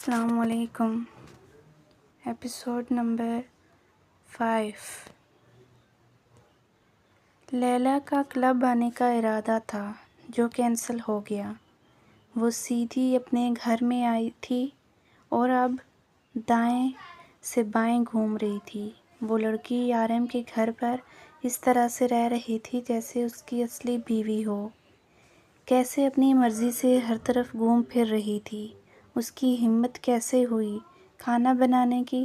السلام علیکم۔ Episode number 5۔ لیلا کا کلب آنے کا ارادہ تھا جو کینسل ہو گیا۔ وہ سیدھی اپنے گھر میں آئی تھی اور اب دائیں سے بائیں گھوم رہی تھی۔ وہ لڑکی یارم کے گھر پر اس طرح سے رہ رہی تھی جیسے اس کی اصلی بیوی ہو، کیسے اپنی مرضی سے ہر طرف گھوم پھر رہی تھی۔ اس کی ہمت کیسے ہوئی کھانا بنانے کی؟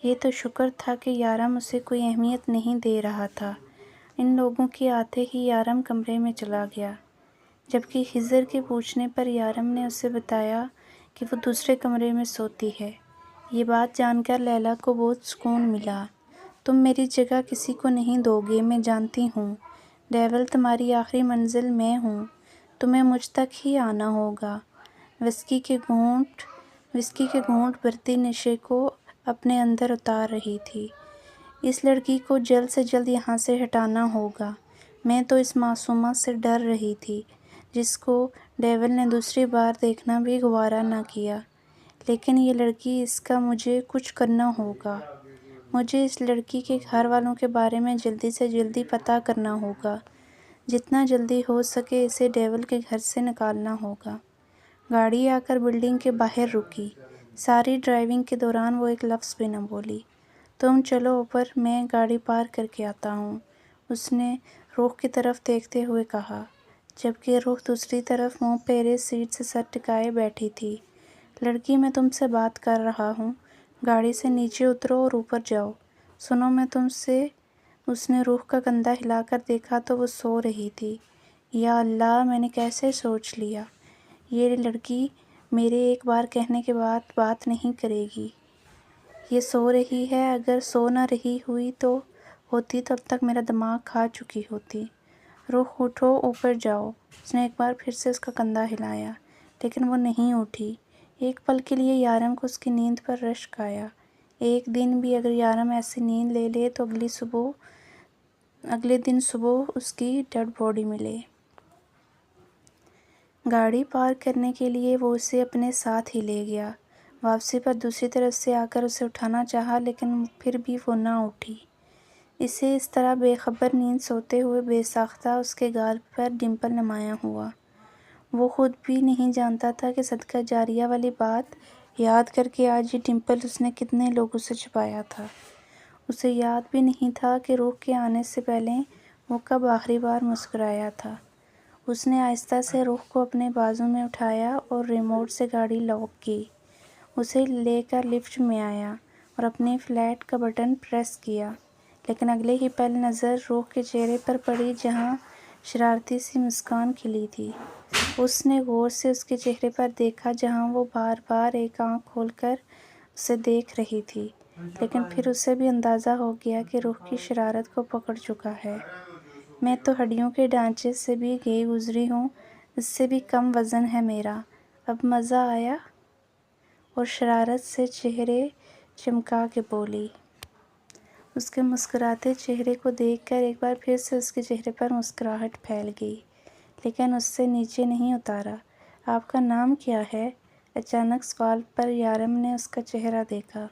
یہ تو شکر تھا کہ یارم اسے کوئی اہمیت نہیں دے رہا تھا۔ ان لوگوں کے آتے ہی یارم کمرے میں چلا گیا، جبکہ خضر کے پوچھنے پر یارم نے اسے بتایا کہ وہ دوسرے کمرے میں سوتی ہے۔ یہ بات جان کر لیلا کو بہت سکون ملا۔ تم میری جگہ کسی کو نہیں دو گے، میں جانتی ہوں۔ ڈیول، تمہاری آخری منزل میں ہوں، تمہیں مجھ تک ہی آنا ہوگا۔ وسکی کے گھونٹ بھرتی نشے کو اپنے اندر اتار رہی تھی۔ اس لڑکی کو جلد سے جلد یہاں سے ہٹانا ہوگا۔ میں تو اس معصومہ سے ڈر رہی تھی جس کو ڈیول نے دوسری بار دیکھنا بھی گوارا نہ کیا، لیکن یہ لڑکی، اس کا مجھے کچھ کرنا ہوگا۔ مجھے اس لڑکی کے گھر والوں کے بارے میں جلدی سے جلدی پتہ کرنا ہوگا۔ جتنا جلدی ہو سکے اسے ڈیول کے گھر سے نکالنا ہوگا۔ گاڑی آ کر بلڈنگ کے باہر رکی۔ ساری ڈرائیونگ کے دوران وہ ایک لفظ بھی نہ بولی۔ تم چلو اوپر، میں گاڑی پارک کر کے آتا ہوں، اس نے روح کی طرف دیکھتے ہوئے کہا، جبکہ روح دوسری طرف منہ پھیرے سیٹ سے سر ٹکائے بیٹھی تھی۔ لڑکی، میں تم سے بات کر رہا ہوں، گاڑی سے نیچے اترو اور اوپر جاؤ۔ سنو، میں تم سے۔ اس نے روح کا کندھا ہلا کر دیکھا تو وہ سو رہی تھی۔ یا اللہ، میں نے کیسے سوچ لیا، یہ لڑکی میرے ایک بار کہنے کے بعد بات نہیں کرے گی۔ یہ سو رہی ہے، اگر سو نہ رہی ہوئی ہوتی تو اب تک میرا دماغ کھا چکی ہوتی۔ روح اٹھو، اوپر جاؤ۔ اس نے ایک بار پھر سے اس کا کندھا ہلایا، لیکن وہ نہیں اٹھی۔ ایک پل کے لیے یارم کو اس کی نیند پر رشک آیا۔ ایک دن بھی اگر یارم ایسی نیند لے لے تو اگلے دن صبح اس کی ڈیڈ باڈی ملے۔ گاڑی پارک کرنے کے لیے وہ اسے اپنے ساتھ ہی لے گیا۔ واپسی پر دوسری طرف سے آ کر اسے اٹھانا چاہا، لیکن پھر بھی وہ نہ اٹھی۔ اسے اس طرح بے خبر نیند سوتے ہوئے بے ساختہ اس کے گال پر ڈمپل نمایاں ہوا۔ وہ خود بھی نہیں جانتا تھا کہ صدقہ جاریہ والی بات یاد کر کے آج یہ ڈمپل اس نے کتنے لوگوں سے چھپایا تھا۔ اسے یاد بھی نہیں تھا کہ روح کے آنے سے پہلے وہ کب آخری بار مسکرایا تھا۔ اس نے آہستہ سے روح کو اپنے بازو میں اٹھایا اور ریموٹ سے گاڑی لاک کی۔ اسے لے کر لفٹ میں آیا اور اپنی فلیٹ کا بٹن پریس کیا، لیکن اگلے ہی پل نظر روح کے چہرے پر پڑی جہاں شرارتی سی مسکان کھلی تھی۔ اس نے غور سے اس کے چہرے پر دیکھا جہاں وہ بار بار ایک آنکھ کھول کر اسے دیکھ رہی تھی، لیکن پھر اسے بھی اندازہ ہو گیا کہ روح کی شرارت کو پکڑ چکا ہے۔ میں تو ہڈیوں کے ڈھانچے سے بھی گئی گزری ہوں، اس سے بھی کم وزن ہے میرا۔ اب مزہ آیا؟ اور شرارت سے چہرے چمکا کے بولی۔ اس کے مسکراتے چہرے کو دیکھ کر ایک بار پھر سے اس کے چہرے پر مسکراہٹ پھیل گئی، لیکن اس سے نیچے نہیں اتارا۔ آپ کا نام کیا ہے؟ اچانک سوال پر یارم نے اس کا چہرہ دیکھا۔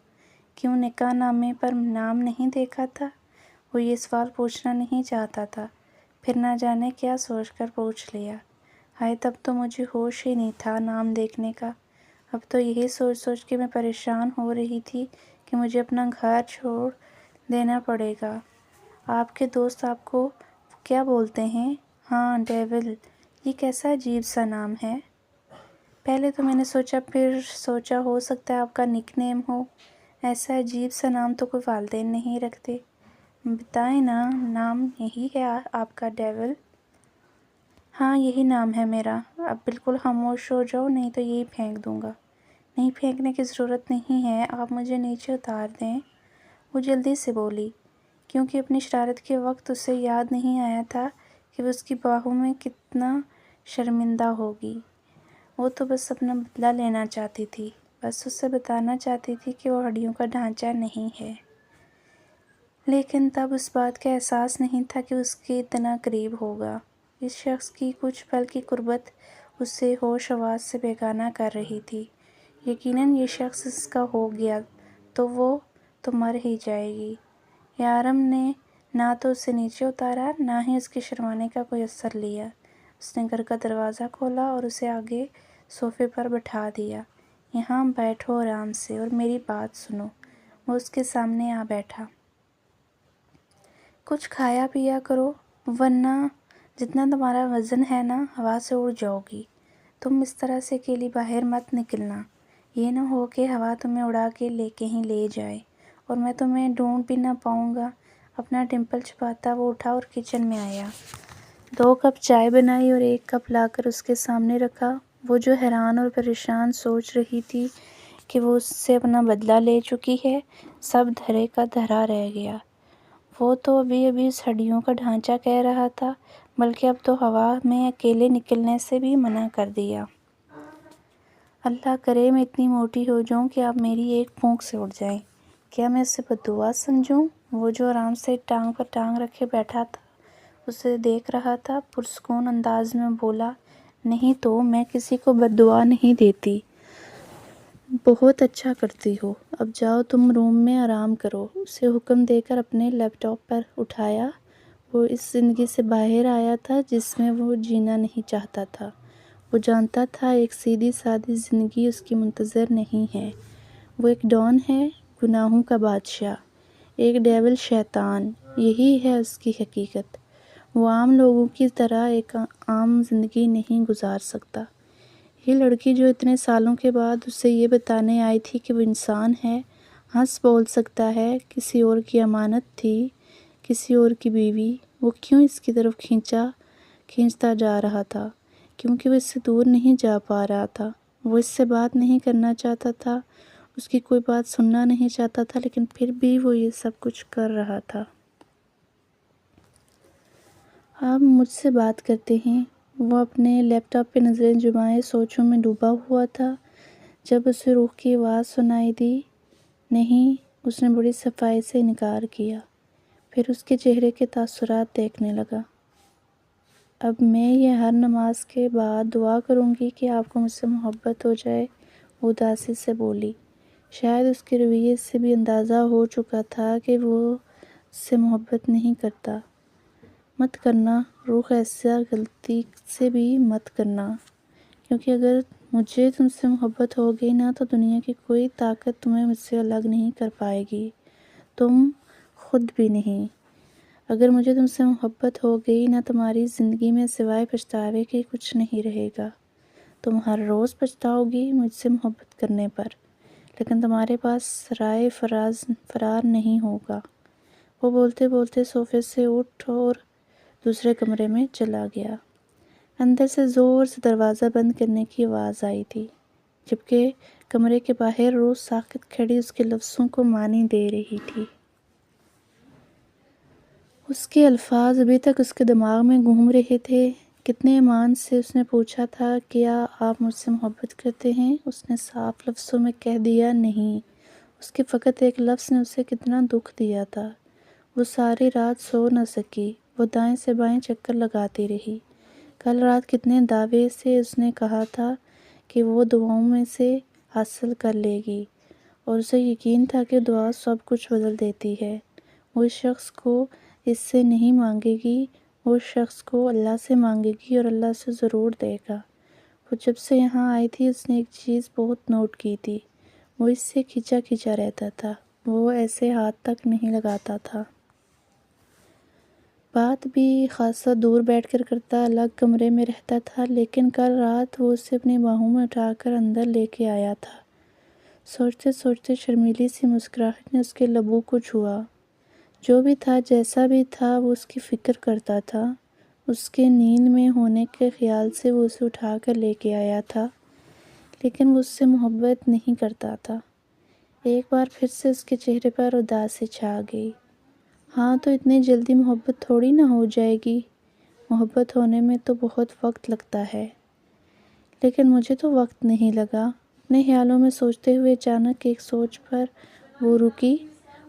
کیوں نکاح نامے پر نام نہیں دیکھا تھا؟ وہ یہ سوال پوچھنا نہیں چاہتا تھا، پھر نہ جانے کیا سوچ کر پوچھ لیا۔ ہائے، تب تو مجھے ہوش ہی نہیں تھا نام دیکھنے کا۔ اب تو یہی سوچ سوچ کے میں پریشان ہو رہی تھی کہ مجھے اپنا گھر چھوڑ دینا پڑے گا۔ آپ کے دوست آپ کو کیا بولتے ہیں؟ ہاں، ڈیول۔ یہ کیسا عجیب سا نام ہے؟ پہلے تو میں نے سوچا، پھر سوچا ہو سکتا ہے آپ کا نک نیم ہو۔ ایسا عجیب سا نام تو کوئی والدین نہیں رکھتے۔ بتائیں نا، نام یہی ہے آپ کا، ڈیول؟ ہاں، یہی نام ہے میرا۔ اب بالکل خاموش ہو جاؤ نہیں تو یہی پھینک دوں گا۔ نہیں، پھینکنے کی ضرورت نہیں ہے، آپ مجھے نیچے اتار دیں، وہ جلدی سے بولی، کیونکہ اپنی شرارت کے وقت اسے یاد نہیں آیا تھا کہ وہ اس کی باہوں میں کتنا شرمندہ ہوگی۔ وہ تو بس اپنا بدلہ لینا چاہتی تھی، بس اسے بتانا چاہتی تھی کہ وہ ہڈیوں کا ڈھانچہ نہیں ہے، لیکن تب اس بات کا احساس نہیں تھا کہ اس کے اتنا قریب ہوگا۔ اس شخص کی کچھ پل کی قربت اسے ہوش حواس سے بیگانہ کر رہی تھی۔ یقیناً یہ شخص اس کا ہو گیا تو وہ تو مر ہی جائے گی۔ یارم نے نہ تو اسے نیچے اتارا، نہ ہی اس کے شرمانے کا کوئی اثر لیا۔ اس نے گھر کا دروازہ کھولا اور اسے آگے صوفے پر بٹھا دیا۔ یہاں بیٹھو آرام سے اور میری بات سنو۔ وہ اس کے سامنے آ بیٹھا۔ کچھ کھایا پیا کرو، ورنہ جتنا تمہارا وزن ہے نا، ہوا سے اڑ جاؤ گی۔ تم اس طرح سے اکیلی باہر مت نکلنا، یہ نہ ہو کہ ہوا تمہیں اڑا کے کہیں لے جائے اور میں تمہیں ڈھونڈ بھی نہ پاؤں گا۔ اپنا ڈمپل چھپاتا وہ اٹھا اور کچن میں آیا۔ 2 کپ چائے بنائی اور 1 کپ لا کر اس کے سامنے رکھا۔ وہ جو حیران اور پریشان سوچ رہی تھی کہ وہ اس سے اپنا بدلہ لے چکی ہے، سب دھرے کا دھرا رہ گیا۔ وہ تو ابھی اس ہڈیوں کا ڈھانچہ کہہ رہا تھا، بلکہ اب تو ہوا میں اکیلے نکلنے سے بھی منع کر دیا۔ اللہ کرے میں اتنی موٹی ہو جاؤں کہ آپ میری ایک پھونک سے اڑ جائیں۔ کیا میں اسے بددعا سمجھوں؟ وہ جو آرام سے ٹانگ پر ٹانگ رکھے بیٹھا تھا اسے دیکھ رہا تھا، پرسکون انداز میں بولا، نہیں تو میں کسی کو بددعا نہیں دیتی۔ بہت اچھا کرتی ہو، اب جاؤ تم روم میں آرام کرو۔ اسے حکم دے کر اپنے لیپ ٹاپ پر اٹھایا۔ وہ اس زندگی سے باہر آیا تھا جس میں وہ جینا نہیں چاہتا تھا۔ وہ جانتا تھا ایک سیدھی سادی زندگی اس کی منتظر نہیں ہے۔ وہ ایک ڈان ہے، گناہوں کا بادشاہ، ایک ڈیول شیطان، یہی ہے اس کی حقیقت۔ وہ عام لوگوں کی طرح ایک عام زندگی نہیں گزار سکتا۔ یہ لڑکی جو اتنے سالوں کے بعد اسے یہ بتانے آئی تھی کہ وہ انسان ہے، ہنس بول سکتا ہے، کسی اور کی امانت تھی، کسی اور کی بیوی، وہ کیوں اس کی طرف کھینچتا جا رہا تھا؟ کیونکہ وہ اس سے دور نہیں جا پا رہا تھا۔ وہ اس سے بات نہیں کرنا چاہتا تھا، اس کی کوئی بات سننا نہیں چاہتا تھا، لیکن پھر بھی وہ یہ سب کچھ کر رہا تھا۔ آپ مجھ سے بات کرتے ہیں؟ وہ اپنے لیپ ٹاپ پہ نظریں جمائے سوچوں میں ڈوبا ہوا تھا، جب اسے روح کی آواز سنائی دی۔ نہیں، اس نے بڑی صفائی سے انکار کیا، پھر اس کے چہرے کے تاثرات دیکھنے لگا۔ اب میں یہ ہر نماز کے بعد دعا کروں گی کہ آپ کو مجھ سے محبت ہو جائے، وہ اداسی سے بولی۔ شاید اس کے رویے سے بھی اندازہ ہو چکا تھا کہ وہ اس سے محبت نہیں کرتا۔ مت کرنا روح، ایسا غلطی سے بھی مت کرنا، کیونکہ اگر مجھے تم سے محبت ہو گئی نا تو دنیا کی کوئی طاقت تمہیں مجھ سے الگ نہیں کر پائے گی، تم خود بھی نہیں۔ اگر مجھے تم سے محبت ہو گئی نا تمہاری زندگی میں سوائے پچھتاوے کے کچھ نہیں رہے گا۔ تم ہر روز پچھتاؤ گی مجھ سے محبت کرنے پر، لیکن تمہارے پاس رائے فرار نہیں ہوگا۔ وہ بولتے بولتے صوفے سے اٹھ اور دوسرے کمرے میں چلا گیا۔ اندر سے زور سے دروازہ بند کرنے کی آواز آئی تھی، جبکہ کمرے کے باہر روز ساکت کھڑی اس کے لفظوں کو معنی دے رہی تھی۔ اس کے الفاظ ابھی تک اس کے دماغ میں گھوم رہے تھے۔ کتنے ایمان سے اس نے پوچھا تھا، کیا آپ مجھ سے محبت کرتے ہیں؟ اس نے صاف لفظوں میں کہہ دیا، نہیں۔ اس کے فقط ایک لفظ نے اسے کتنا دکھ دیا تھا۔ وہ ساری رات سو نہ سکی، وہ دائیں سے بائیں چکر لگاتی رہی۔ کل رات کتنے دعوے سے اس نے کہا تھا کہ وہ دعاؤں میں سے حاصل کر لے گی، اور اسے یقین تھا کہ دعا سب کچھ بدل دیتی ہے۔ وہ اس شخص کو اس سے نہیں مانگے گی، وہ شخص کو اللہ سے مانگے گی اور اللہ سے ضرور دے گا۔ وہ جب سے یہاں آئی تھی اس نے ایک چیز بہت نوٹ کی تھی، وہ اس سے کھینچا کھینچا رہتا تھا، وہ ایسے ہاتھ تک نہیں لگاتا تھا۔ بات بھی خاصا دور بیٹھ کر کرتا، الگ کمرے میں رہتا تھا، لیکن کل رات وہ اسے اپنی باہوں میں اٹھا کر اندر لے کے آیا تھا۔ سوچتے سوچتے شرمیلی سی مسکراہٹ نے اس کے لبوں کو چھوا۔ جو بھی تھا، جیسا بھی تھا، وہ اس کی فکر کرتا تھا۔ اس کے نیند میں ہونے کے خیال سے وہ اسے اٹھا کر لے کے آیا تھا، لیکن وہ اس سے محبت نہیں کرتا تھا۔ ایک بار پھر سے اس کے چہرے پر اداسی چھا گئی۔ ہاں تو اتنی جلدی محبت تھوڑی نہ ہو جائے گی، محبت ہونے میں تو بہت وقت لگتا ہے۔ لیکن مجھے تو وقت نہیں لگا۔ اپنے خیالوں میں سوچتے ہوئے اچانک ایک سوچ پر وہ رکی۔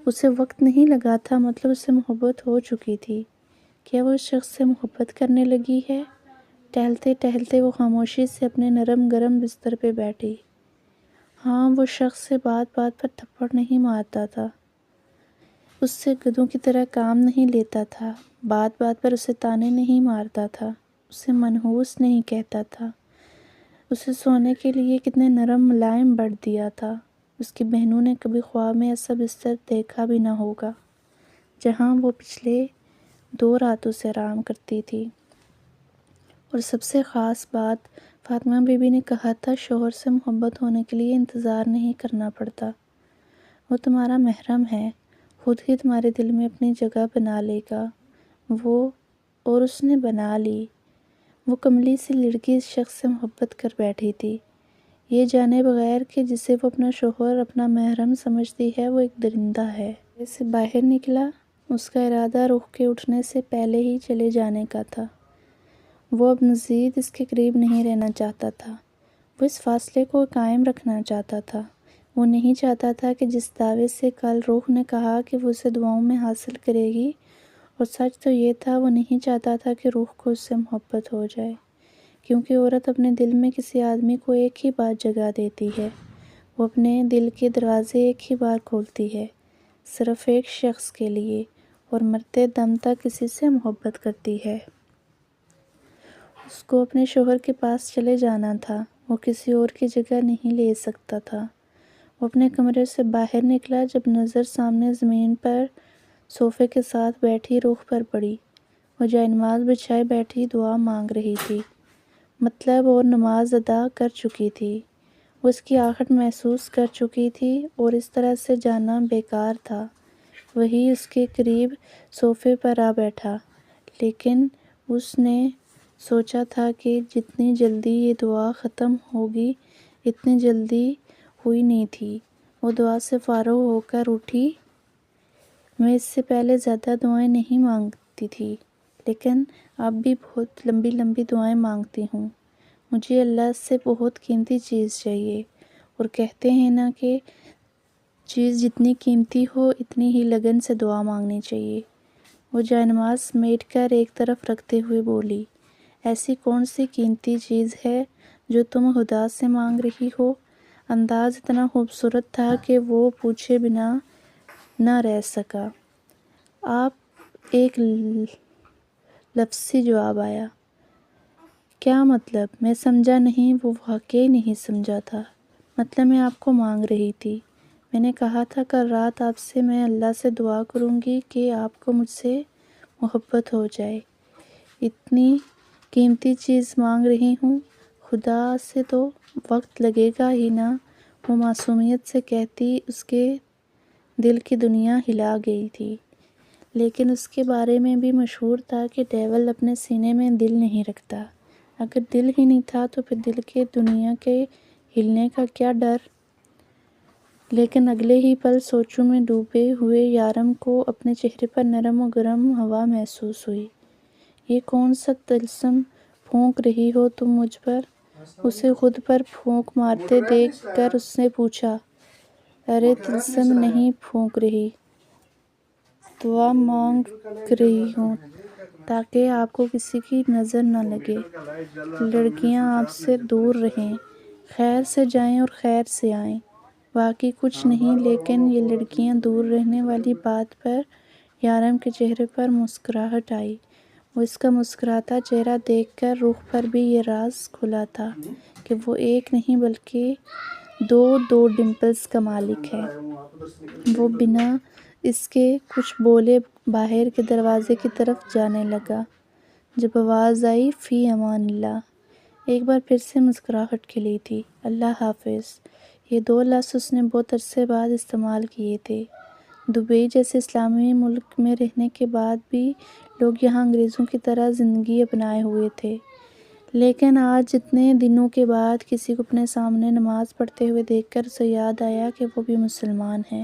اسے وقت نہیں لگا تھا، مطلب اس سے محبت ہو چکی تھی۔ کیا وہ اس شخص سے محبت کرنے لگی ہے؟ ٹہلتے ٹہلتے وہ خاموشی سے اپنے نرم گرم بستر پہ بیٹھی۔ ہاں، وہ شخص سے بات بات پر تھپڑ نہیں مارتا تھا، اس سے گدھوں کی طرح کام نہیں لیتا تھا، بات بات پر اسے تانے نہیں مارتا تھا، اسے منحوس نہیں کہتا تھا، اسے سونے کے لیے کتنے نرم ملائم بیڈ دیا تھا۔ اس کی بہنوں نے کبھی خواب میں ایسا بستر دیکھا بھی نہ ہوگا جہاں وہ پچھلے 2 راتوں سے آرام کرتی تھی۔ اور سب سے خاص بات، فاطمہ بی بی نے کہا تھا شوہر سے محبت ہونے کے لیے انتظار نہیں کرنا پڑتا، وہ تمہارا محرم ہے، خود ہی تمہارے دل میں اپنی جگہ بنا لے گا۔ اور اس نے بنا لی۔ وہ کملی سی لڑکی اس شخص سے محبت کر بیٹھی تھی، یہ جانے بغیر کہ جسے وہ اپنا شوہر اپنا محرم سمجھتی ہے وہ ایک درندہ ہے۔ گھر سے باہر نکلا، اس کا ارادہ رخ کے اٹھنے سے پہلے ہی چلے جانے کا تھا۔ وہ اب مزید اس کے قریب نہیں رہنا چاہتا تھا، وہ اس فاصلے کو قائم رکھنا چاہتا تھا۔ وہ نہیں چاہتا تھا کہ جس دعوے سے کل روح نے کہا کہ وہ اسے دعاؤں میں حاصل کرے گی، اور سچ تو یہ تھا وہ نہیں چاہتا تھا کہ روح کو اس سے محبت ہو جائے، کیونکہ عورت اپنے دل میں کسی آدمی کو ایک ہی بار جگہ دیتی ہے، وہ اپنے دل کے دروازے ایک ہی بار کھولتی ہے، صرف ایک شخص کے لیے، اور مرتے دم تک کسی سے محبت کرتی ہے۔ اس کو اپنے شوہر کے پاس چلے جانا تھا، وہ کسی اور کی جگہ نہیں لے سکتا تھا۔ وہ اپنے کمرے سے باہر نکلا جب نظر سامنے زمین پر صوفے کے ساتھ بیٹھی روح پر پڑی۔ وہ جائے نماز بچھائے بیٹھی دعا مانگ رہی تھی، مطلب اور نماز ادا کر چکی تھی، وہ اس کی آہٹ محسوس کر چکی تھی، اور اس طرح سے جانا بیکار تھا۔ وہی اس کے قریب صوفے پر آ بیٹھا، لیکن اس نے سوچا تھا کہ جتنی جلدی یہ دعا ختم ہوگی اتنی جلدی ہوئی نہیں تھی۔ وہ دعا سے فارغ ہو کر اٹھی۔ میں اس سے پہلے زیادہ دعائیں نہیں مانگتی تھی، لیکن اب بھی بہت لمبی لمبی دعائیں مانگتی ہوں۔ مجھے اللہ سے بہت قیمتی چیز چاہیے، اور کہتے ہیں نا کہ چیز جتنی قیمتی ہو اتنی ہی لگن سے دعا مانگنی چاہیے۔ وہ جائے نماز سمیٹ کر ایک طرف رکھتے ہوئے بولی، ایسی کون سی قیمتی چیز ہے جو تم خدا سے مانگ رہی ہو؟ انداز اتنا خوبصورت تھا کہ وہ پوچھے بنا نہ رہ سکا۔ آپ ایک لفظی جواب آیا۔ کیا مطلب؟ میں سمجھا نہیں۔ وہ واقعی نہیں سمجھا تھا۔ مطلب میں آپ کو مانگ رہی تھی، میں نے کہا تھا کل رات آپ سے میں اللہ سے دعا کروں گی کہ آپ کو مجھ سے محبت ہو جائے۔ اتنی قیمتی چیز مانگ رہی ہوں، خدا سے تو وقت لگے گا ہی نا، وہ معصومیت سے کہتی اس کے دل کی دنیا ہلا گئی تھی۔ لیکن اس کے بارے میں بھی مشہور تھا کہ ڈیول اپنے سینے میں دل نہیں رکھتا۔ اگر دل ہی نہیں تھا تو پھر دل کے دنیا کے ہلنے کا کیا ڈر؟ لیکن اگلے ہی پل سوچوں میں ڈوبے ہوئے یارم کو اپنے چہرے پر نرم و گرم ہوا محسوس ہوئی۔ یہ کون سا طلسم پھونک رہی ہو تم مجھ پر؟ اسے خود پر پھونک مارتے دیکھ کر اس نے پوچھا۔ ارے طلسم نہیں پھونک رہی، دعا مانگ رہی ہوں تاکہ آپ کو کسی کی نظر نہ لگے، لڑکیاں آپ سے دور رہیں، خیر سے جائیں اور خیر سے آئیں۔ باقی کچھ نہیں۔ لیکن یہ لڑکیاں دور رہنے والی بات پر یارم کے چہرے پر مسکراہٹ آئی۔ وہ اس کا مسکراتا چہرہ دیکھ کر روح پر بھی یہ راز کھلا تھا کہ وہ ایک نہیں بلکہ دو ڈمپلز کا مالک ہے۔ وہ بنا اس کے کچھ بولے باہر کے دروازے کی طرف جانے لگا جب آواز آئی فی امان اللہ۔ ایک بار پھر سے مسکراہٹ کھلی تھی۔ اللہ حافظ، یہ 2 لفظ اس نے بہت عرصے بعد استعمال کیے تھے۔ دبئی جیسے اسلامی ملک میں رہنے کے بعد بھی لوگ یہاں انگریزوں کی طرح زندگی اپنائے ہوئے تھے، لیکن آج اتنے دنوں کے بعد کسی کو اپنے سامنے نماز پڑھتے ہوئے دیکھ کر اسے یاد آیا کہ وہ بھی مسلمان ہے۔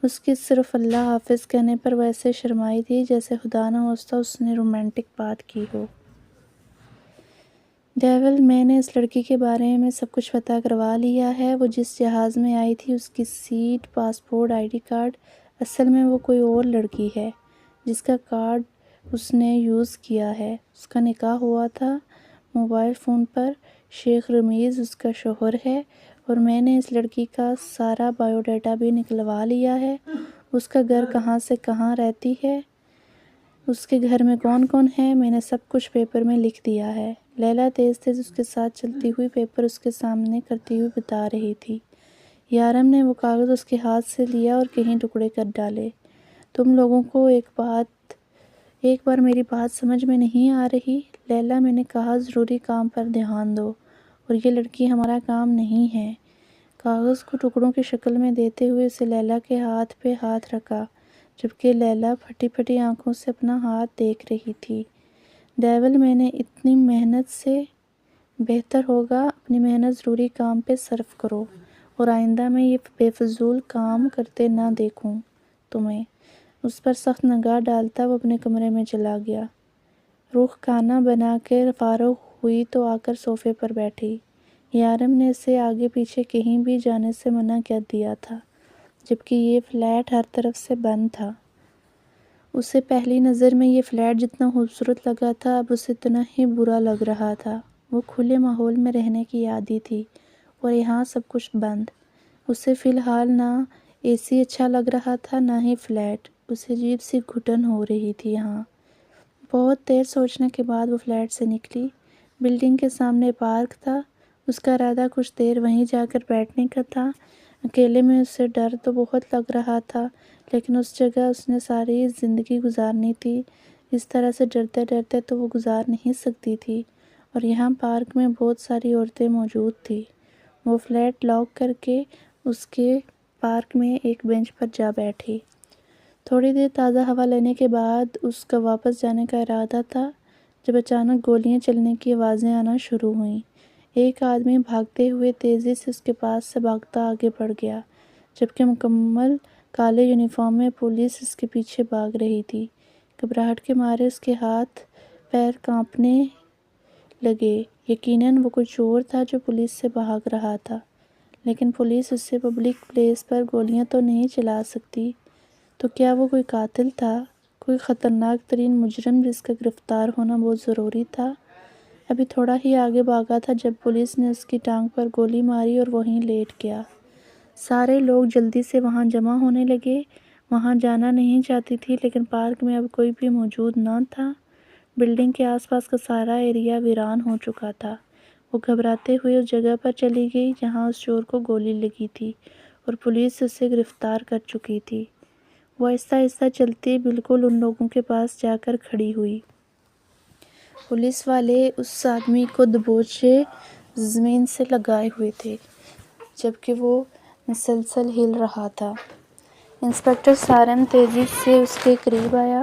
اس کی صرف اللہ حافظ کہنے پر وہ ایسے شرمائی تھی جیسے خدا نہ خواستہ اس نے رومانٹک بات کی ہو۔ ڈیول، میں نے اس لڑکی کے بارے میں سب کچھ پتہ کروا لیا ہے۔ وہ جس جہاز میں آئی تھی اس کی سیٹ، پاسپورٹ، ID کارڈ، اصل میں وہ کوئی اور لڑکی ہے جس کا کارڈ اس نے یوز کیا ہے۔ اس کا نکاح ہوا تھا موبائل فون پر۔ شیخ رمیز اس کا شوہر ہے، اور میں نے اس لڑکی کا سارا بایو ڈیٹا بھی نکلوا لیا ہے، اس کا گھر کہاں سے کہاں رہتی ہے، اس کے گھر میں کون کون ہے، میں نے سب کچھ پیپر میں لکھ دیا ہے۔ لیلا تیز تیز اس کے ساتھ چلتی ہوئی پیپر اس کے سامنے کرتی ہوئی بتا رہی تھی۔ یارم نے وہ کاغذ اس کے ہاتھ سے لیا اور کہیں ٹکڑے کر ڈالے۔ تم لوگوں کو ایک بار میری بات سمجھ میں نہیں آ رہی؟ لیلا، میں نے کہا ضروری کام پر دھیان دو، اور یہ لڑکی ہمارا کام نہیں ہے۔ کاغذ کو ٹکڑوں کی شکل میں دیتے ہوئے اسے لیلا کے ہاتھ پہ ہاتھ رکھا، جبکہ لیلا پھٹی پھٹی آنکھوں سے اپنا ہاتھ دیکھ رہی تھی۔ ڈیول، میں نے اتنی محنت سے بہتر ہوگا اپنی محنت ضروری کام پہ صرف کرو، اور آئندہ میں یہ بے فضول کام کرتے نہ دیکھوں تمہیں۔ اس پر سخت نگاہ ڈالتا وہ اپنے کمرے میں چلا گیا۔ روح کھانا بنا کے فارغ ہوئی تو آ کر صوفے پر بیٹھی۔ یارم نے اسے آگے پیچھے کہیں بھی جانے سے منع کر دیا تھا، جبکہ یہ فلیٹ ہر طرف سے بند تھا۔ اسے پہلی نظر میں یہ فلیٹ جتنا خوبصورت لگا تھا، اب اسے اتنا ہی برا لگ رہا تھا۔ وہ کھلے ماحول میں رہنے کی عادی تھی، اور یہاں سب کچھ بند۔ اسے فی الحال نہ اے سی اچھا لگ رہا تھا، نہ ہی فلیٹ۔ اسے عجیب سی گھٹن ہو رہی تھی یہاں۔ بہت دیر سوچنے کے بعد وہ فلیٹ سے نکلی۔ بلڈنگ کے سامنے پارک تھا۔ اس کا ارادہ کچھ دیر وہیں جا کر بیٹھنے کا تھا۔ اکیلے میں اسے ڈر تو بہت لگ رہا تھا، لیکن اس جگہ اس نے ساری زندگی گزارنی تھی، اس طرح سے ڈرتے ڈرتے تو وہ گزار نہیں سکتی تھی۔ اور یہاں پارک میں بہت ساری عورتیں موجود تھیں۔ وہ فلیٹ لاک کر کے اس کے پارک میں ایک بینچ پر جا بیٹھی۔ تھوڑی دیر تازہ ہوا لینے کے بعد اس کا واپس جانے کا ارادہ تھا، جب اچانک گولیاں چلنے کی آوازیں آنا شروع ہوئیں۔ ایک آدمی بھاگتے ہوئے تیزی سے اس کے پاس سے بھاگتا آگے بڑھ گیا، جبکہ مکمل کالے یونیفارم میں پولیس اس کے پیچھے بھاگ رہی تھی۔ گھبراہٹ کے مارے اس کے ہاتھ پیر کانپنے لگے۔ یقیناً وہ کوئی چور تھا جو پولیس سے بھاگ رہا تھا، لیکن پولیس اس سے پبلک پلیس پر گولیاں تو نہیں چلا سکتی۔ تو کیا وہ کوئی قاتل تھا، کوئی خطرناک ترین مجرم جس کا گرفتار ہونا بہت ضروری تھا؟ ابھی تھوڑا ہی آگے بھاگا تھا جب پولیس نے اس کی ٹانگ پر گولی ماری اور وہیں لیٹ گیا۔ سارے لوگ جلدی سے وہاں جمع ہونے لگے۔ وہاں جانا نہیں چاہتی تھی، لیکن پارک میں اب کوئی بھی موجود نہ تھا۔ بلڈنگ کے آس پاس کا سارا ایریا ویران ہو چکا تھا۔ وہ گھبراتے ہوئے اس جگہ پر چلی گئی جہاں اس چور کو گولی لگی تھی، اور پولیس اسے گرفتار کر چکی تھی۔ وہ آہستہ آہستہ چلتی بالکل ان لوگوں کے پاس جا کر کھڑی ہوئی۔ پولیس والے اس آدمی کو دبوچے زمین سے لگائے ہوئے تھے، جبکہ وہ مسلسل ہل رہا تھا۔ انسپکٹر سارن تیزی سے اس کے قریب آیا۔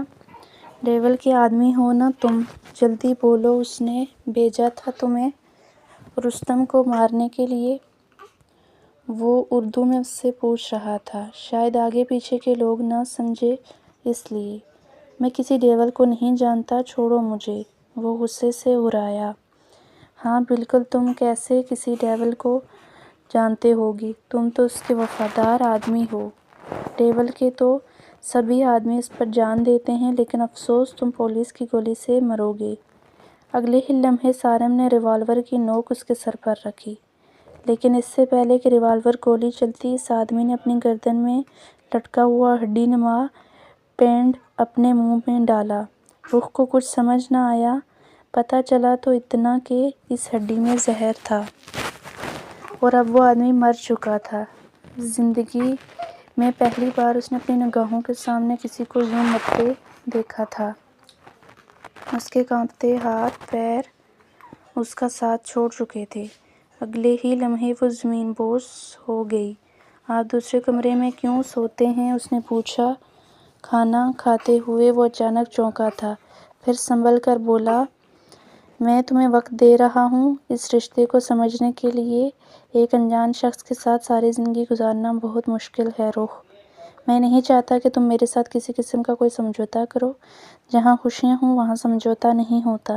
ڈیول کے آدمی ہو نا تم؟ جلدی بولو، اس نے بھیجا تھا تمہیں رستم کو مارنے کے لیے؟ وہ اردو میں اس سے پوچھ رہا تھا، شاید آگے پیچھے کے لوگ نہ سمجھے اس لیے۔ میں کسی ڈیول کو نہیں جانتا، چھوڑو مجھے، وہ غصے سے ارایا۔ ہاں بالکل، تم کیسے کسی ڈیول کو جانتے ہوگی؟ تم تو اس کے وفادار آدمی ہو۔ ڈیول کے تو سبھی آدمی اس پر جان دیتے ہیں، لیکن افسوس تم پولیس کی گولی سے مرو گے۔ اگلے ہی لمحے سارن نے ریوالور کی نوک اس کے سر پر رکھی، لیکن اس سے پہلے کہ ریوالور گولی چلتی، اس آدمی نے اپنی گردن میں لٹکا ہوا ہڈی نما پینڈ اپنے منہ میں ڈالا۔ رخ کو کچھ سمجھ نہ آیا۔ پتہ چلا تو اتنا کہ اس ہڈی میں زہر تھا، اور اب وہ آدمی مر چکا تھا۔ زندگی میں پہلی بار اس نے اپنی نگاہوں کے سامنے کسی کو یوں مرتے دیکھا تھا۔ اس کے کانپتے ہاتھ پیر اس کا ساتھ چھوڑ چکے تھے۔ اگلے ہی لمحے وہ زمین بوس ہو گئی۔ آپ دوسرے کمرے میں کیوں سوتے ہیں؟ اس نے پوچھا۔ کھانا کھاتے ہوئے وہ اچانک چونکا تھا، پھر سنبھل کر بولا، میں تمہیں وقت دے رہا ہوں اس رشتے کو سمجھنے کے لیے۔ ایک انجان شخص کے ساتھ ساری زندگی گزارنا بہت مشکل ہے روح۔ میں نہیں چاہتا کہ تم میرے ساتھ کسی قسم کا کوئی سمجھوتا کرو۔ جہاں خوشیاں ہوں وہاں سمجھوتا نہیں ہوتا،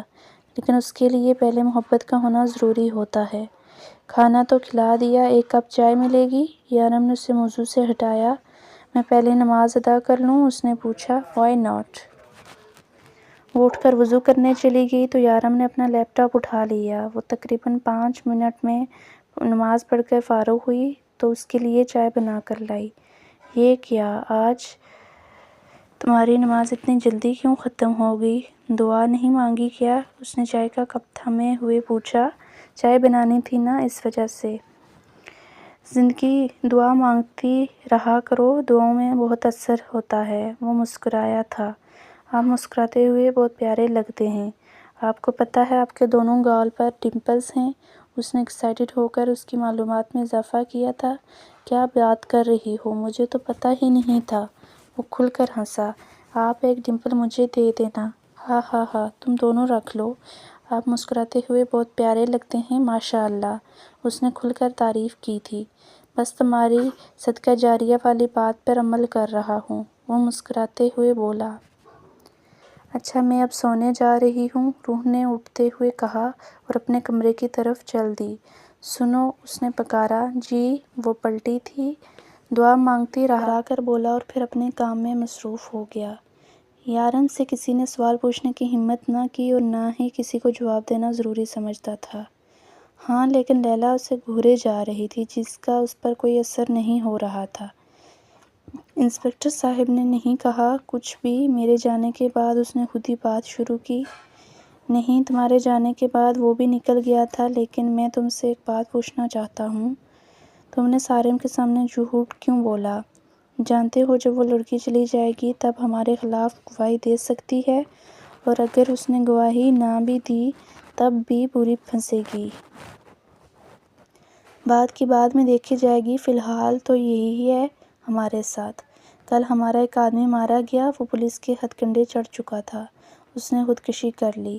لیکن اس کے لیے پہلے محبت کا ہونا ضروری ہوتا ہے۔ کھانا تو کھلا دیا، ایک کپ چائے ملے گی؟ یارم نے اسے موضوع سے ہٹایا۔ میں پہلے نماز ادا کر لوں؟ اس نے پوچھا۔ Why not? وہ اٹھ کر وضو کرنے چلی گئی تو یارم نے اپنا لیپ ٹاپ اٹھا لیا۔ وہ تقریباً 5 منٹ میں نماز پڑھ کر فارغ ہوئی تو اس کے لیے چائے بنا کر لائی۔ یہ کیا، آج تمہاری نماز اتنی جلدی کیوں ختم ہو گئی؟ دعا نہیں مانگی کیا؟ اس نے چائے کا کپ تھامے ہوئے پوچھا۔ چائے بنانی تھی نا، اس وجہ سے۔ زندگی دعا مانگتی رہا کرو، دعاؤں میں بہت اثر ہوتا ہے۔ وہ مسکرایا تھا۔ آپ مسکراتے ہوئے بہت پیارے لگتے ہیں۔ آپ کو پتہ ہے آپ کے دونوں گال پر ڈمپلز ہیں؟ اس نے ایکسائٹڈ ہو کر اس کی معلومات میں اضافہ کیا تھا۔ کیا بات کر رہی ہو، مجھے تو پتہ ہی نہیں تھا۔ وہ کھل کر ہنسا۔ آپ ایک ڈمپل مجھے دے دینا۔ ہاں ہاں ہاں، تم دونوں رکھ لو۔ آپ مسکراتے ہوئے بہت پیارے لگتے ہیں، ماشاء اللہ۔ اس نے کھل کر تعریف کی تھی۔ بس تمہاری صدقہ جاریہ والی بات پر عمل کر رہا ہوں، وہ مسکراتے ہوئے بولا۔ اچھا، میں اب سونے جا رہی ہوں، روح نے اٹھتے ہوئے کہا اور اپنے کمرے کی طرف چل دی۔ سنو، اس نے پکارا۔ جی؟ وہ پلٹی تھی، دعا مانگتی رہا کر بولا اور پھر اپنے کام میں مصروف ہو گیا۔ یارن سے کسی نے سوال پوچھنے کی ہمت نہ کی اور نہ ہی کسی کو جواب دینا ضروری سمجھتا تھا۔ ہاں، لیکن لیلی اسے گھورے جا رہی تھی جس کا اس پر کوئی اثر نہیں ہو رہا تھا۔ انسپکٹر صاحب نے نہیں کہا کچھ بھی۔ میرے جانے کے بعد اس نے خود ہی بات شروع کی۔ نہیں، تمہارے جانے کے بعد وہ بھی نکل گیا تھا، لیکن میں تم سے ایک بات پوچھنا چاہتا ہوں۔ تم نے سارم کے سامنے جھوٹ کیوں بولا؟ جانتے ہو جب وہ لڑکی چلی جائے گی تب ہمارے خلاف گواہی دے سکتی ہے، اور اگر اس نے گواہی نہ بھی دی تب بھی بری پھنسے گی۔ بعد کی بعد میں دیکھی جائے گی، فی الحال تو یہی ہے ہمارے ساتھ۔ کل ہمارا ایک آدمی مارا گیا، وہ پولیس کے ہتھ کنڈے چڑھ چکا تھا، اس نے خودکشی کر لی۔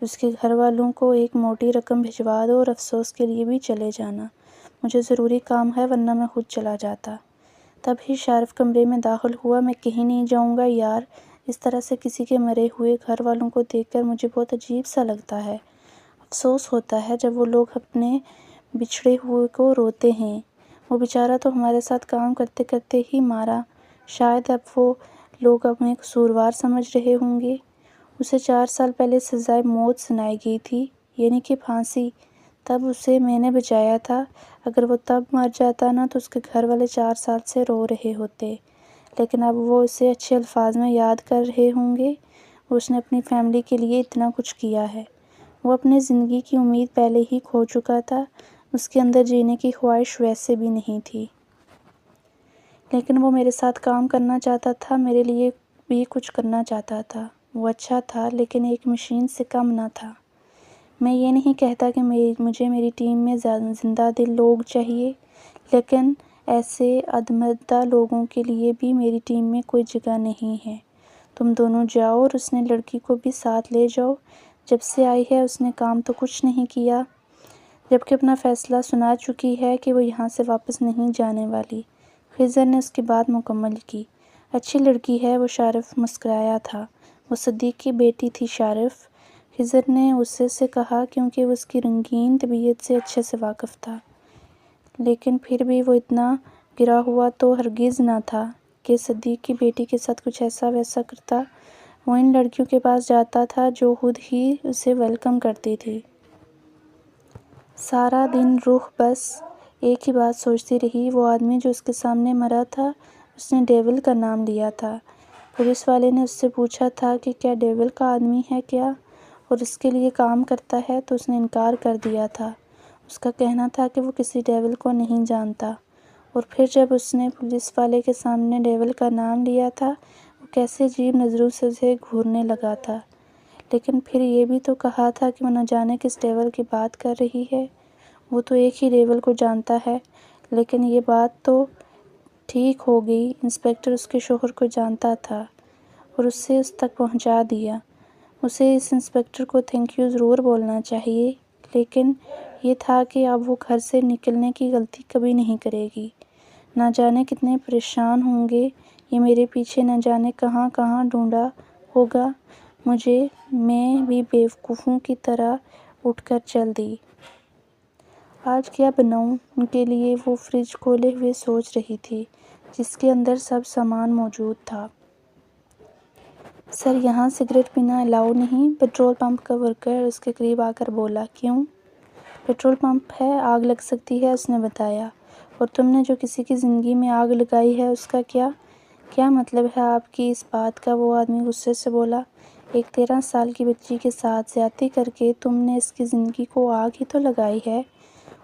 اس کے گھر والوں کو ایک موٹی رقم بھجوا دو اور افسوس کے لیے بھی چلے جانا۔ مجھے ضروری کام ہے ورنہ میں خود چلا جاتا۔ تب ہی شارف کمرے میں داخل ہوا۔ میں کہیں نہیں جاؤں گا یار، اس طرح سے کسی کے مرے ہوئے گھر والوں کو دیکھ کر مجھے بہت عجیب سا لگتا ہے۔ افسوس ہوتا ہے جب وہ لوگ اپنے بچھڑے ہوئے کو روتے ہیں۔ وہ بیچارہ تو ہمارے ساتھ کام کرتے کرتے ہی مارا، شاید اب وہ لوگ ہمیں قصوروار سمجھ رہے ہوں گے۔ اسے 4 سال پہلے سزائے موت سنائی گئی تھی، یعنی کہ پھانسی۔ تب اسے میں نے بچایا تھا، اگر وہ تب مر جاتا نا تو اس کے گھر والے 4 سال سے رو رہے ہوتے، لیکن اب وہ اسے اچھے الفاظ میں یاد کر رہے ہوں گے۔ اس نے اپنی فیملی کے لیے اتنا کچھ کیا ہے۔ وہ اپنی زندگی کی امید پہلے ہی کھو چکا تھا، اس کے اندر جینے کی خواہش ویسے بھی نہیں تھی۔ لیکن وہ میرے ساتھ کام کرنا چاہتا تھا، میرے لیے بھی کچھ کرنا چاہتا تھا۔ وہ اچھا تھا، لیکن ایک مشین سے کم نہ تھا۔ میں یہ نہیں کہتا کہ مجھے میری ٹیم میں زندہ دل لوگ چاہیے، لیکن ایسے ادمردہ لوگوں کے لیے بھی میری ٹیم میں کوئی جگہ نہیں ہے۔ تم دونوں جاؤ اور اس نے لڑکی کو بھی ساتھ لے جاؤ۔ جب سے آئی ہے اس نے کام تو کچھ نہیں کیا، جبکہ اپنا فیصلہ سنا چکی ہے کہ وہ یہاں سے واپس نہیں جانے والی۔ خضر نے اس کی بات مکمل کی۔ اچھی لڑکی ہے وہ، شارف مسکرایا تھا۔ وہ صدیق کی بیٹی تھی شارف، خضر نے غصے سے کہا، کیونکہ وہ اس کی رنگین طبیعت سے اچھے سے واقف تھا۔ لیکن پھر بھی وہ اتنا گرا ہوا تو ہرگز نہ تھا کہ صدیق کی بیٹی کے ساتھ کچھ ایسا ویسا کرتا۔ وہ ان لڑکیوں کے پاس جاتا تھا جو خود ہی اسے ویلکم کرتی تھی۔ سارا دن روح بس ایک ہی بات سوچتی رہی، وہ آدمی جو اس کے سامنے مرا تھا، اس نے ڈیول کا نام لیا تھا۔ پولیس والے نے اس سے پوچھا تھا کہ کیا ڈیول کا آدمی ہے کیا، اور اس کے لیے کام کرتا ہے، تو اس نے انکار کر دیا تھا۔ اس کا کہنا تھا کہ وہ کسی ڈیول کو نہیں جانتا۔ اور پھر جب اس نے پولیس والے کے سامنے ڈیول کا نام لیا تھا، وہ کیسے عجیب نظروں سے اسے گھورنے لگا تھا۔ لیکن پھر یہ بھی تو کہا تھا کہ وہ نہ جانے کس ڈیول کی بات کر رہی ہے، وہ تو ایک ہی ڈیول کو جانتا ہے۔ لیکن یہ بات تو ٹھیک ہو گئی، انسپکٹر اس کے شوہر کو جانتا تھا اور اسے اس تک پہنچا دیا۔ اسے اس انسپکٹر کو تھینک یو ضرور بولنا چاہیے، لیکن یہ تھا کہ اب وہ گھر سے نکلنے کی غلطی کبھی نہیں کرے گی۔ نہ جانے کتنے پریشان ہوں گے، یہ میرے پیچھے نہ جانے کہاں کہاں ڈھونڈا ہوگا مجھے۔ میں بھی بیوقوفوں کی طرح اٹھ کر چل دی۔ آج کیا بناؤں ان کے لیے، وہ فریج کھولے ہوئے سوچ رہی تھی، جس کے اندر سب سامان موجود تھا۔ سر، یہاں سگریٹ پینا الاؤ نہیں، پیٹرول پمپ کا ورکر اس کے قریب آ کر بولا۔ کیوں؟ پیٹرول پمپ ہے، آگ لگ سکتی ہے، اس نے بتایا۔ اور تم نے جو کسی کی زندگی میں آگ لگائی ہے اس کا کیا مطلب ہے آپ کی اس بات کا؟ وہ آدمی غصے سے بولا۔ ایک 13 سال کی بچی کے ساتھ زیادتی کر کے تم نے اس کی زندگی کو آگ ہی تو لگائی ہے۔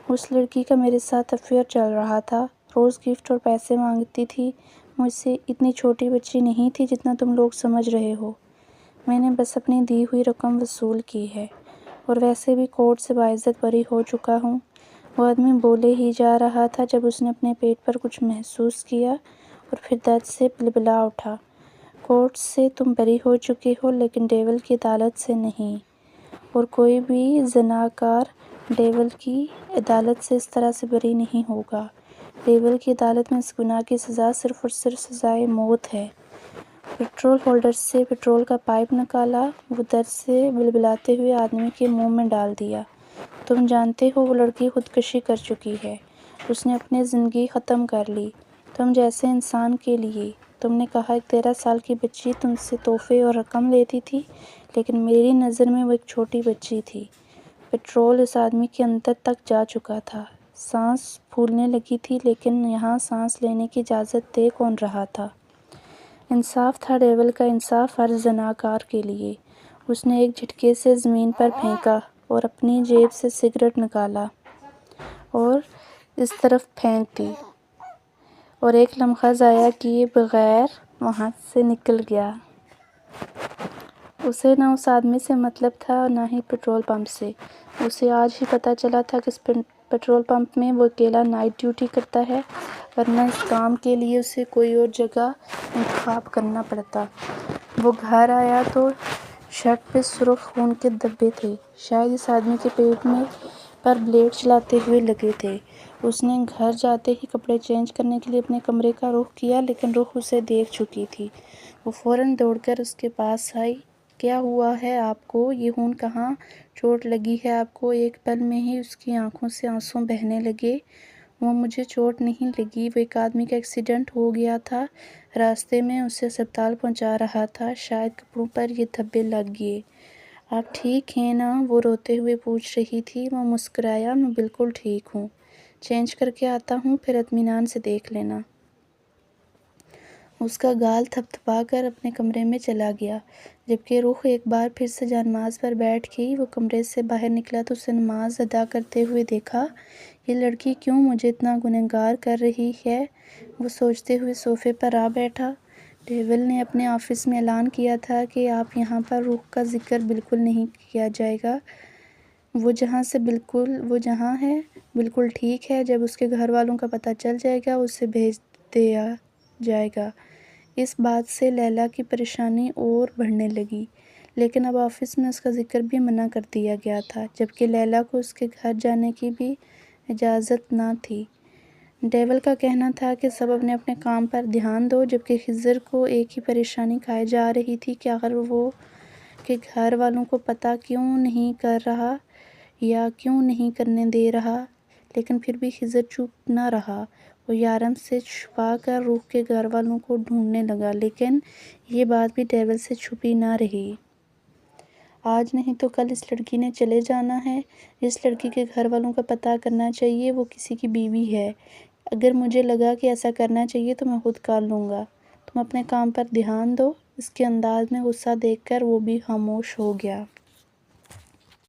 اس لڑکی کا میرے ساتھ افیئر چل رہا تھا، روز گفٹ اور پیسے مانگتی تھی مجھ سے۔ اتنی چھوٹی بچی نہیں تھی جتنا تم لوگ سمجھ رہے ہو۔ میں نے بس اپنی دی ہوئی رقم وصول کی ہے، اور ویسے بھی کورٹ سے باعزت بری ہو چکا ہوں۔ وہ آدمی بولے ہی جا رہا تھا جب اس نے اپنے پیٹ پر کچھ محسوس کیا اور پھر درد سے بلبلا اٹھا۔ کورٹ سے تم بری ہو چکے ہو، لیکن ڈیول کی عدالت سے نہیں، اور کوئی بھی زناکار ڈیول کی عدالت سے اس طرح سے بری نہیں ہوگا۔ ڈیول کی عدالت میں اس گناہ کی سزا صرف اور صرف سزائے موت ہے۔ پٹرول ہولڈر سے پٹرول کا پائپ نکالا، وہ درد سے بلبلاتے ہوئے آدمی کے منہ میں ڈال دیا۔ تم جانتے ہو وہ لڑکی خودکشی کر چکی ہے، اس نے اپنی زندگی ختم کر لی، تم جیسے انسان کے لیے۔ تم نے کہا ایک 13 سال کی بچی تم سے تحفے اور رقم لیتی تھی، لیکن میری نظر میں وہ ایک چھوٹی بچی تھی۔ پٹرول اس آدمی کے اندر تک جا چکا تھا، سانس پھولنے لگی تھی، لیکن یہاں سانس لینے کی اجازت دے کون رہا تھا؟ انصاف تھا ڈیول کا، انصاف ہر زناکار کے لیے۔ اس نے ایک جھٹکے سے زمین پر پھینکا اور اپنی جیب سے سگریٹ نکالا اور اس طرف پھینک دی، اور ایک لمحہ ضائع کیے بغیر وہاں سے نکل گیا۔ اسے نہ اس آدمی سے مطلب تھا اور نہ ہی پٹرول پمپ سے۔ اسے آج ہی پتہ چلا تھا کہ اس پٹرول پمپ میں وہ اکیلا نائٹ ڈیوٹی کرتا ہے، ورنہ اس کام کے لیے اسے کوئی اور جگہ انتخاب کرنا پڑتا۔ وہ گھر آیا تو شرٹ پہ سرخ خون کے دھبے تھے، شاید اس آدمی کے پیٹ پر بلیڈ چلاتے ہوئے لگے تھے۔ اس نے گھر جاتے ہی کپڑے چینج کرنے کے لیے اپنے کمرے کا رخ کیا، لیکن روح اسے دیکھ چکی تھی۔ وہ فوراً دوڑ کر اس کے پاس آئی۔ کیا ہوا ہے آپ کو؟ یہ خون کہاں؟ چوٹ لگی ہے آپ کو؟ ایک پل میں ہی اس کی آنکھوں سے آنسو بہنے لگے۔ وہ مجھے چوٹ نہیں لگی، وہ ایک آدمی کا ایکسیڈنٹ ہو گیا تھا، راستے میں اسے اسپتال پہنچا رہا تھا، شاید کپڑوں پر یہ دھبے لگ گئے۔ آپ ٹھیک ہیں نا؟ وہ روتے ہوئے پوچھ رہی تھی۔ وہ مسکرایا، میں بالکل ٹھیک ہوں، چینج کر کے آتا ہوں، پھر اطمینان سے دیکھ لینا۔ اس کا گال تھپتھپا کر اپنے کمرے میں چلا گیا۔ جبکہ روح ایک بار پھر سے جانماز پر بیٹھ گئی۔ وہ کمرے سے باہر نکلا تو اسے نماز ادا کرتے ہوئے دیکھا۔ یہ لڑکی کیوں مجھے اتنا گنہگار کر رہی ہے؟ وہ سوچتے ہوئے صوفے پر آ بیٹھا۔ ڈیول نے اپنے آفس میں اعلان کیا تھا کہ اب یہاں پر روح کا ذکر بالکل نہیں کیا جائے گا۔ وہ جہاں ہے بالکل ٹھیک ہے، جب اس کے گھر والوں کا پتہ چل جائے گا اسے بھیج دیا جائے گا۔ اس بات سے لیلا کی پریشانی اور بڑھنے لگی، لیکن اب آفس میں اس کا ذکر بھی منع کر دیا گیا تھا، جبکہ لیلا کو اس کے گھر جانے کی بھی اجازت نہ تھی۔ ڈیول کا کہنا تھا کہ سب اپنے اپنے کام پر دھیان دو، جبکہ خضر کو ایک ہی پریشانی کھائے جا رہی تھی کہ آخر وہ کے گھر والوں کو پتہ کیوں نہیں کر رہا یا کیوں نہیں کرنے دے رہا۔ لیکن پھر بھی خضر چپ نہ رہا۔ وہ یارم سے چھپا کر روح کے گھر والوں کو ڈھونڈنے لگا، لیکن یہ بات بھی ڈیول سے چھپی نہ رہی۔ آج نہیں تو کل اس لڑکی نے چلے جانا ہے، اس لڑکی کے گھر والوں کا پتہ کرنا چاہیے، وہ کسی کی بیوی ہے۔ اگر مجھے لگا کہ ایسا کرنا چاہیے تو میں خود کر لوں گا۔ تم اپنے کام پر دھیان دو۔ اس کے انداز میں غصہ دیکھ کر وہ بھی خاموش ہو گیا۔